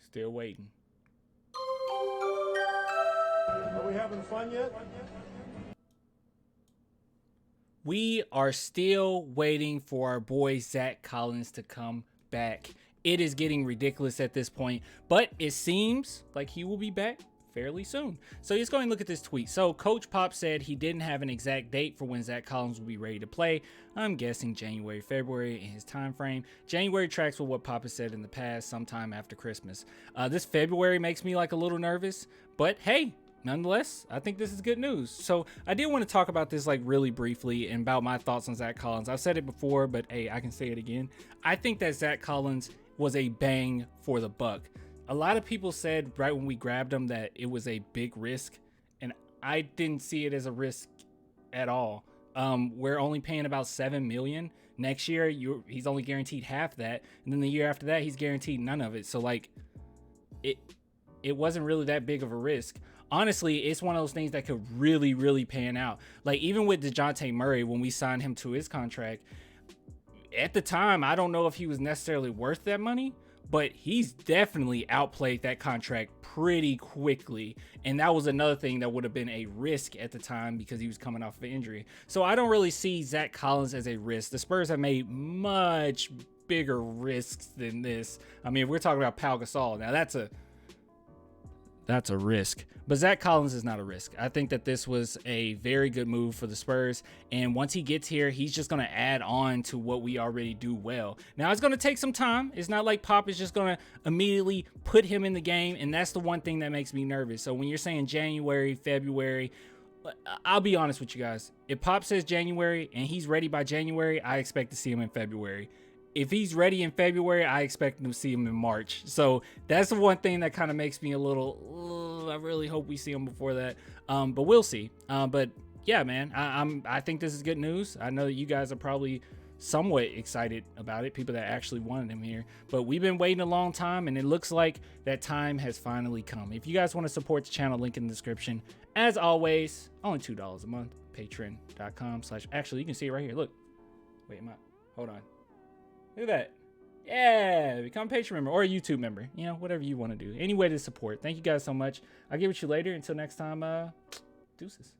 Still waiting. Are we having fun yet? We are still waiting for our boy Zach Collins to come back. It is getting ridiculous at this point, but it seems like he will be back fairly soon. So let's go and look at this tweet. So Coach Pop said he didn't have an exact date for when Zach Collins will be ready to play. I'm guessing January, February in his time frame. January tracks with what Pop has said in the past, sometime after Christmas. This February makes me like a little nervous, but hey, nonetheless, I think this is good news. So I did want to talk about this like really briefly and about my thoughts on Zach Collins. I've said it before, but hey, I can say it again. I think that Zach Collins was a bang for the buck. A lot of people said right when we grabbed him that it was a big risk, and I didn't see it as a risk at all. We're only paying about $7 million next year. He's only guaranteed half that, and then the year after that, he's guaranteed none of it. So like, it wasn't really that big of a risk. Honestly, it's one of those things that could really, really pan out. Like even with DeJounte Murray, when we signed him to his contract, at the time, I don't know if he was necessarily worth that money, but he's definitely outplayed that contract pretty quickly. And that was another thing that would have been a risk at the time because he was coming off of an injury. So I don't really see Zach Collins as a risk. The Spurs have made much bigger risks than this. I mean, if we're talking about Pau Gasol, now that's a risk, but Zach Collins is not a risk. I think that this was a very good move for the Spurs, and once he gets here, he's just going to add on to what we already do well. Now, it's going to take some time. It's not like Pop is just going to immediately put him in the game, and that's the one thing that makes me nervous. So when you're saying January, February, I'll be honest with you guys. If Pop says January and he's ready by January, I expect to see him in February. If he's ready in February, I expect to see him in March. So that's the one thing that kind of makes me a little, I really hope we see him before that. But we'll see. But yeah, man, I think this is good news. I know that you guys are probably somewhat excited about it, people that actually wanted him here. But we've been waiting a long time, and it looks like that time has finally come. If you guys want to support the channel, link in the description. As always, only $2 a month, patreon.com/ actually, you can see it right here. Look. Wait, hold on. Look at that. Yeah, become a Patreon member or a YouTube member. You know, whatever you want to do. Any way to support. Thank you guys so much. I'll get with you later. Until next time, deuces.